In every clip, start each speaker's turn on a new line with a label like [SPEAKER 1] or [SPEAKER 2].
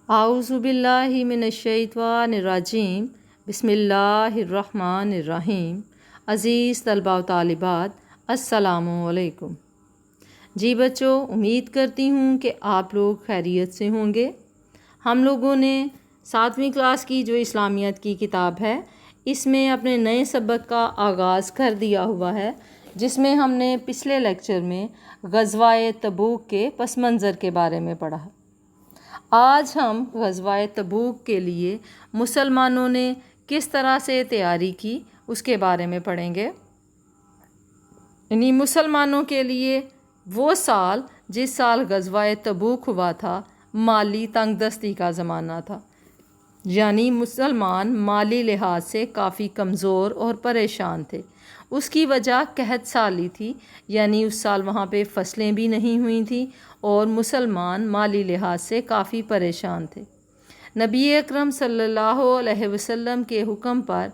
[SPEAKER 1] اعوذ باللہ من الشیطان الرجیم بسم اللہ الرحمن الرحیم۔ عزیز طلباء و طالبات، السلام علیکم۔ جی بچوں، امید کرتی ہوں کہ آپ لوگ خیریت سے ہوں گے۔ ہم لوگوں نے 7ویں کلاس کی جو اسلامیات کی کتاب ہے، اس میں اپنے نئے سبق کا آغاز کر دیا ہوا ہے، جس میں ہم نے پچھلے لیکچر میں غزوہ تبوک کے پس منظر کے بارے میں پڑھا۔ آج ہم غزوہ تبوک کے لیے مسلمانوں نے کس طرح سے تیاری کی اس کے بارے میں پڑھیں گے۔ یعنی مسلمانوں کے لیے وہ سال جس سال غزوہ تبوک ہوا تھا، مالی تنگ دستی کا زمانہ تھا، یعنی مسلمان مالی لحاظ سے کافی کمزور اور پریشان تھے۔ اس کی وجہ قحط سالی تھی، یعنی اس سال وہاں پہ فصلیں بھی نہیں ہوئی تھیں اور مسلمان مالی لحاظ سے کافی پریشان تھے۔ نبی اکرم صلی اللہ علیہ وسلم کے حکم پر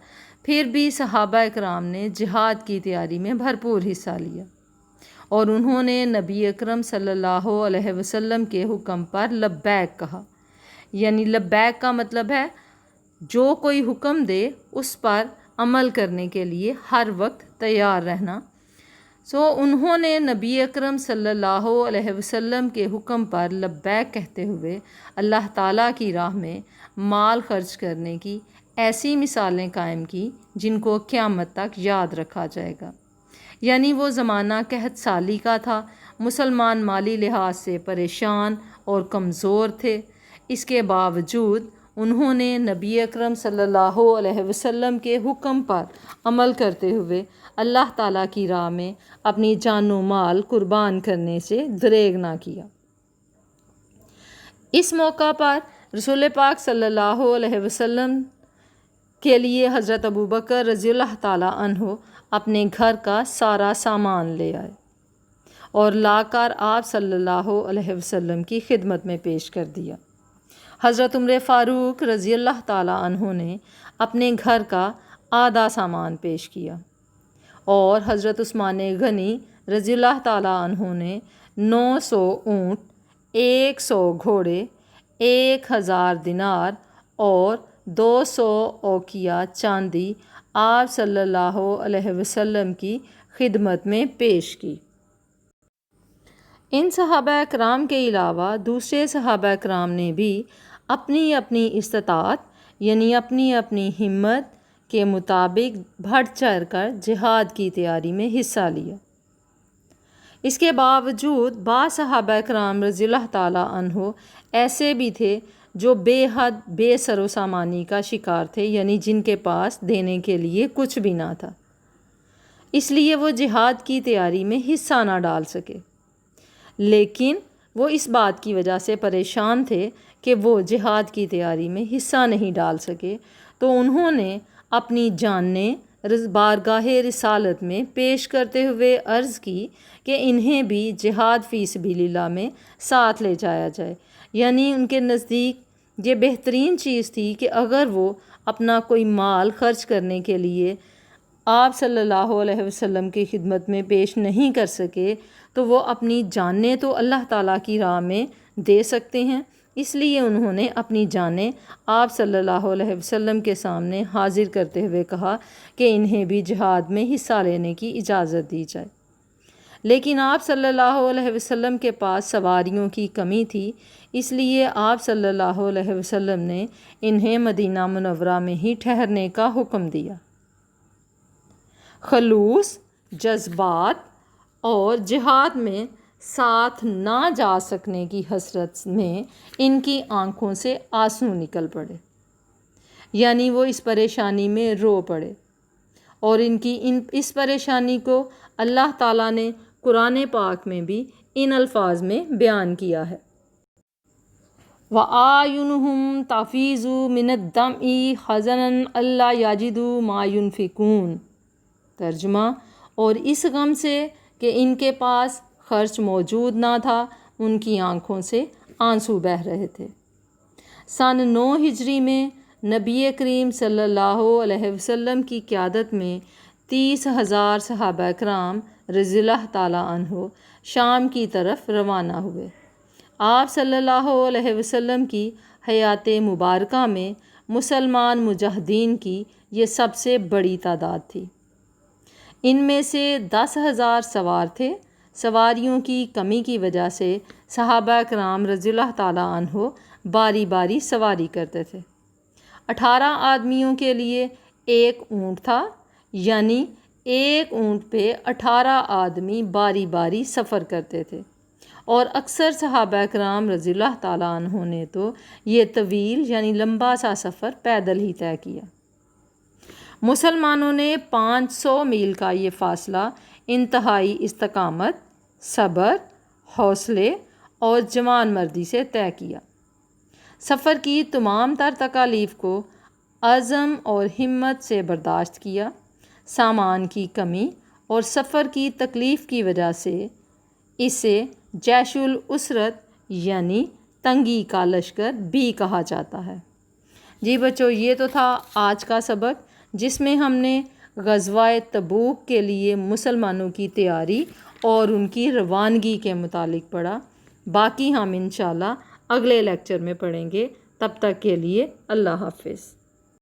[SPEAKER 1] پھر بھی صحابہ اکرام نے جہاد کی تیاری میں بھرپور حصہ لیا، اور انہوں نے نبی اکرم صلی اللہ علیہ وسلم کے حکم پر لبیک کہا۔ یعنی لبیک کا مطلب ہے جو کوئی حکم دے اس پر عمل کرنے کے لیے ہر وقت تیار رہنا۔ انہوں نے نبی اکرم صلی اللہ علیہ وسلم کے حکم پر لبیک کہتے ہوئے اللہ تعالیٰ کی راہ میں مال خرچ کرنے کی ایسی مثالیں قائم کی جن کو قیامت تک یاد رکھا جائے گا۔ یعنی وہ زمانہ قحط سالی کا تھا، مسلمان مالی لحاظ سے پریشان اور کمزور تھے۔ اس کے باوجود انہوں نے نبی اکرم صلی اللہ علیہ وسلم کے حکم پر عمل کرتے ہوئے اللہ تعالیٰ کی راہ میں اپنی جان و مال قربان کرنے سے دریغ نہ کیا۔ اس موقع پر رسول پاک صلی اللہ علیہ وسلم کے لیے حضرت ابوبکر رضی اللہ تعالیٰ عنہ اپنے گھر کا سارا سامان لے آئے اور لا کر آپ صلی اللہ علیہ وسلم کی خدمت میں پیش کر دیا۔ حضرت عمر فاروق رضی اللہ تعالیٰ عنہ نے اپنے گھر کا آدھا سامان پیش کیا، اور حضرت عثمان غنی رضی اللہ تعالیٰ عنہ نے 900 اونٹ، 100 گھوڑے، 1000 دینار اور 200 اوقیہ چاندی آپ صلی اللہ علیہ وسلم کی خدمت میں پیش کی۔ ان صحابہ اکرام کے علاوہ دوسرے صحابہ اکرام نے بھی اپنی اپنی استطاعت، یعنی اپنی اپنی ہمت کے مطابق بڑھ چڑھ کر جہاد کی تیاری میں حصہ لیا۔ اس کے باوجود بعض صحابہ اکرام رضی اللہ تعالیٰ عنہ ایسے بھی تھے جو بے حد بے سر و سامانی کا شکار تھے، یعنی جن کے پاس دینے کے لیے کچھ بھی نہ تھا، اس لیے وہ جہاد کی تیاری میں حصہ نہ ڈال سکے۔ لیکن وہ اس بات کی وجہ سے پریشان تھے کہ وہ جہاد کی تیاری میں حصہ نہیں ڈال سکے، تو انہوں نے اپنی جانیں بارگاہ رسالت میں پیش کرتے ہوئے عرض کی کہ انہیں بھی جہاد فی سبیل اللہ میں ساتھ لے جایا جائے۔ یعنی ان کے نزدیک یہ بہترین چیز تھی کہ اگر وہ اپنا کوئی مال خرچ کرنے کے لیے آپ صلی اللہ علیہ وسلم کی خدمت میں پیش نہیں کر سکے تو وہ اپنی جانیں تو اللہ تعالیٰ کی راہ میں دے سکتے ہیں۔ اس لیے انہوں نے اپنی جانیں آپ صلی اللہ علیہ وسلم کے سامنے حاضر کرتے ہوئے کہا کہ انہیں بھی جہاد میں حصہ لینے کی اجازت دی جائے۔ لیکن آپ صلی اللہ علیہ وسلم کے پاس سواریوں کی کمی تھی، اس لیے آپ صلی اللہ علیہ وسلم نے انہیں مدینہ منورہ میں ہی ٹھہرنے کا حکم دیا۔ خلوص، جذبات اور جہاد میں ساتھ نہ جا سکنے کی حسرت میں ان کی آنکھوں سے آنسو نکل پڑے، یعنی وہ اس پریشانی میں رو پڑے، اور اس پریشانی کو اللہ تعالیٰ نے قرآن پاک میں بھی ان الفاظ میں بیان کیا ہے۔ وَأَعْيُنُهُمْ تَفِيضُ مِنَ الدَّمْعِ حَزَنًا أَلَّا يَجِدُوا مَا يُنْفِقُونَ۔ ترجمہ: اور اس غم سے کہ ان کے پاس خرچ موجود نہ تھا، ان کی آنکھوں سے آنسو بہہ رہے تھے۔ سن 9 ہجری میں نبی کریم صلی اللہ علیہ وسلم کی قیادت میں 30,000 صحابہ کرام رضی اللہ تعالیٰ عنہ شام کی طرف روانہ ہوئے۔ آپ صلی اللہ علیہ وسلم کی حیات مبارکہ میں مسلمان مجاہدین کی یہ سب سے بڑی تعداد تھی۔ ان میں سے 10,000 سوار تھے۔ سواریوں کی کمی کی وجہ سے صحابہ کرام رضی اللہ تعالیٰ عنہ باری باری سواری کرتے تھے۔ 18 آدمیوں کے لیے ایک اونٹ تھا، یعنی ایک اونٹ پہ 18 آدمی باری باری سفر کرتے تھے، اور اکثر صحابہ کرام رضی اللہ تعالیٰ عنہ نے تو یہ طویل یعنی لمبا سا سفر پیدل ہی طے کیا۔ مسلمانوں نے 500 میل کا یہ فاصلہ انتہائی استقامت، صبر، حوصلے اور جوان مردی سے طے کیا۔ سفر کی تمام تر تکالیف کو عزم اور ہمت سے برداشت کیا۔ سامان کی کمی اور سفر کی تکلیف کی وجہ سے اسے جیش العسرت یعنی تنگی کا لشکر بھی کہا جاتا ہے۔ جی بچوں، یہ تو تھا آج کا سبق، جس میں ہم نے غزوہ تبوک کے لیے مسلمانوں کی تیاری اور ان کی روانگی کے متعلق پڑھا۔ باقی ہم انشاءاللہ اگلے لیکچر میں پڑھیں گے۔ تب تک کے لیے اللہ حافظ۔